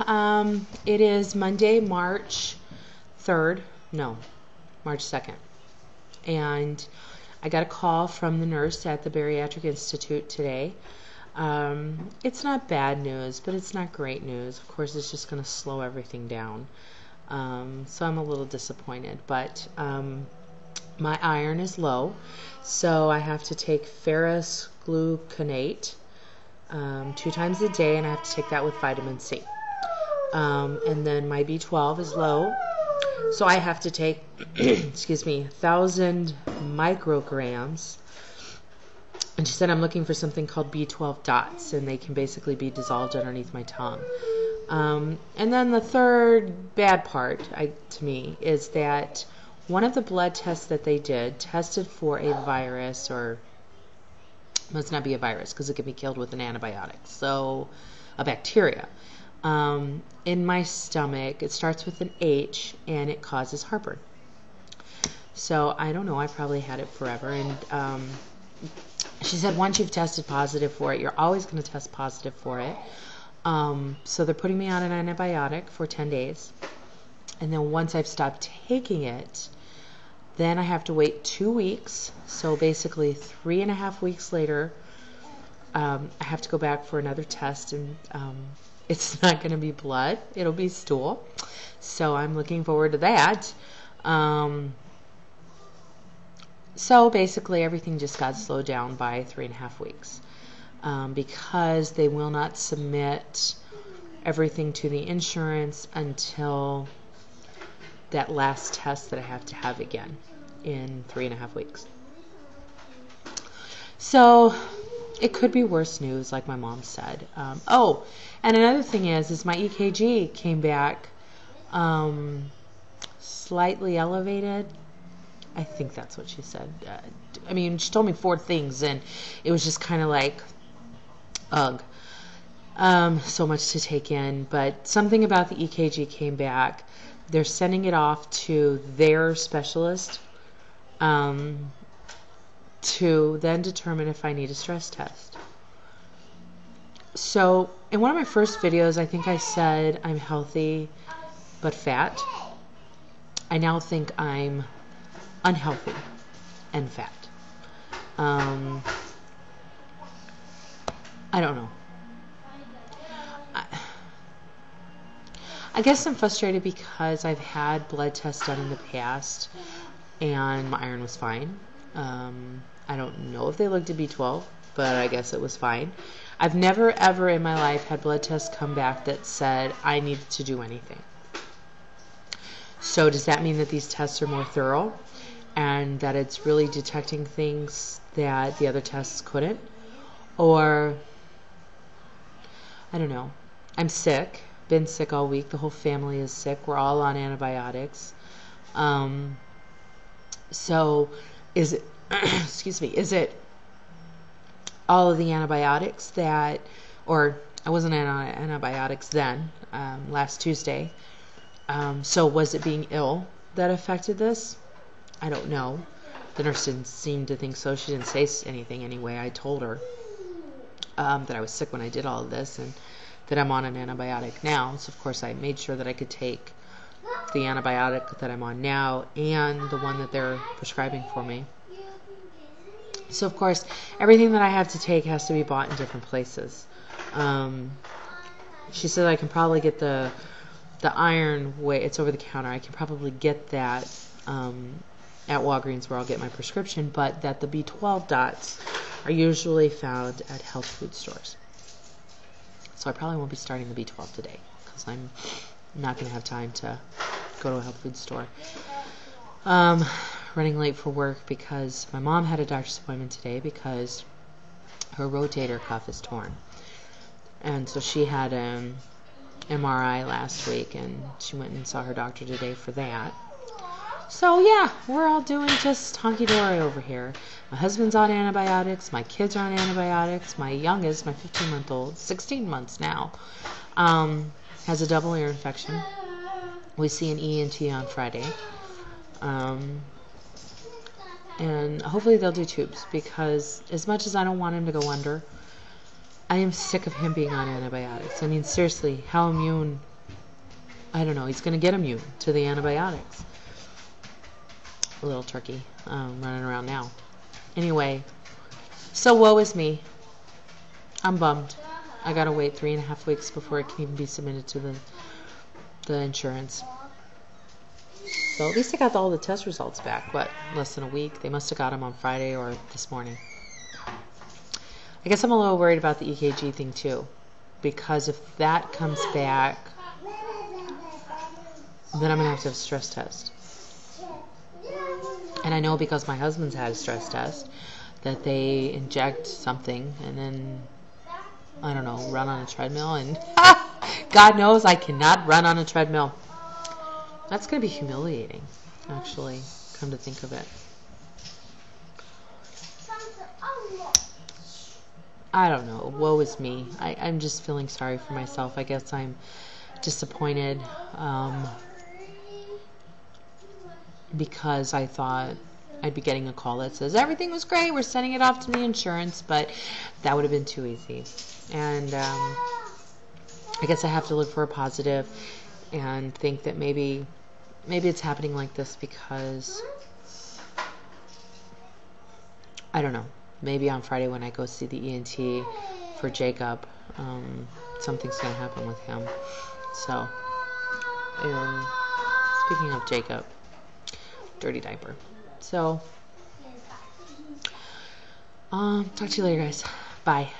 It is Monday, March 3rd. No, March 2nd. And I got a call from the nurse at the Bariatric Institute today. It's not bad news, but it's not great news. Of course, it's just going to slow everything down. So I'm a little disappointed, but my iron is low, so I have to take ferrous gluconate 2 times a day, and I have to take that with vitamin C. And then my B12 is low, so I have to take, excuse me, 1,000 micrograms. And she said I'm looking for something called B12 dots, and they can basically be dissolved underneath my tongue. And then the third bad part, to me, is that one of the blood tests that they did tested for a virus, or must not be a virus because it can be killed with an antibiotic, so a bacteria. In my stomach, it starts with an H, and it causes heartburn. So I don't know, I probably had it forever, and she said once you've tested positive for it, you're always going to test positive for it. So they're putting me on an antibiotic for 10 days. And then once I've stopped taking it, then I have to wait 2 weeks. So basically 3.5 weeks later, I have to go back for another test. And it's not going to be blood. It'll be stool. So I'm looking forward to that. So basically everything just got slowed down by 3.5 weeks. Because they will not submit everything to the insurance until that last test that I have to have again in 3.5 weeks. So it could be worse news, like my mom said. Oh, and another thing is my EKG came back slightly elevated. I think that's what she said. I mean, she told me 4 things, and it was just kind of like, ugh. So much to take in, but something about the EKG came back. They're sending it off to their specialist to then determine if I need a stress test. So in one of my first videos, I think I said I'm healthy but fat. I now think I'm unhealthy and fat. I don't know. I guess I'm frustrated because I've had blood tests done in the past and my iron was fine. I don't know if they looked at B12, but I guess it was fine. I've never ever in my life had blood tests come back that said I needed to do anything. So does that mean that these tests are more thorough and that it's really detecting things that the other tests couldn't? Or I don't know. I'm sick. Been sick all week. The whole family is sick. We're all on antibiotics. So is it, excuse me, is it all of the antibiotics that, or I wasn't on antibiotics then, last Tuesday. So was it being ill that affected this? I don't know. The nurse didn't seem to think so. She didn't say anything anyway. I told her that I was sick when I did all of this, and that I'm on an antibiotic now. So of course I made sure that I could take the antibiotic that I'm on now and the one that they're prescribing for me. So of course everything that I have to take has to be bought in different places. She said I can probably get the iron way, it's over the counter. I can probably get that at Walgreens where I'll get my prescription, but that the B12 dots are usually found at health food stores. So I probably won't be starting the B12 today because I'm not going to have time to go to a health food store. Running late for work because my mom had a doctor's appointment today because her rotator cuff is torn. And so she had an MRI last week, and she went and saw her doctor today for that. So yeah, we're all doing just honky-dory over here. My husband's on antibiotics, my kids are on antibiotics, my youngest, my 15-month-old, 16 months now, has a double ear infection. We see an ENT on Friday. And hopefully they'll do tubes, because as much as I don't want him to go under, I am sick of him being on antibiotics. I mean, seriously, how immune I don't know, he's going to get immune to the antibiotics. A little turkey running around now. Anyway, so woe is me. I'm bummed. I got to wait 3.5 weeks before it can even be submitted to the insurance. So at least I got all the test results back, less than a week? They must have got them on Friday or this morning. I guess I'm a little worried about the EKG thing too, because if that comes back, then I'm going to have a stress test. And I know because my husband's had a stress test that they inject something and then, I don't know, run on a treadmill. And God knows I cannot run on a treadmill. That's going to be humiliating, actually, come to think of it. I don't know. Woe is me. I'm just feeling sorry for myself. I guess I'm disappointed because I thought I'd be getting a call that says everything was great, we're sending it off to the insurance, but that would have been too easy. And I guess I have to look for a positive and think that maybe it's happening like this because, I don't know, maybe on Friday when I go see the ENT for Jacob, something's going to happen with him. So, speaking of Jacob, dirty diaper. So, talk to you later, guys. Bye.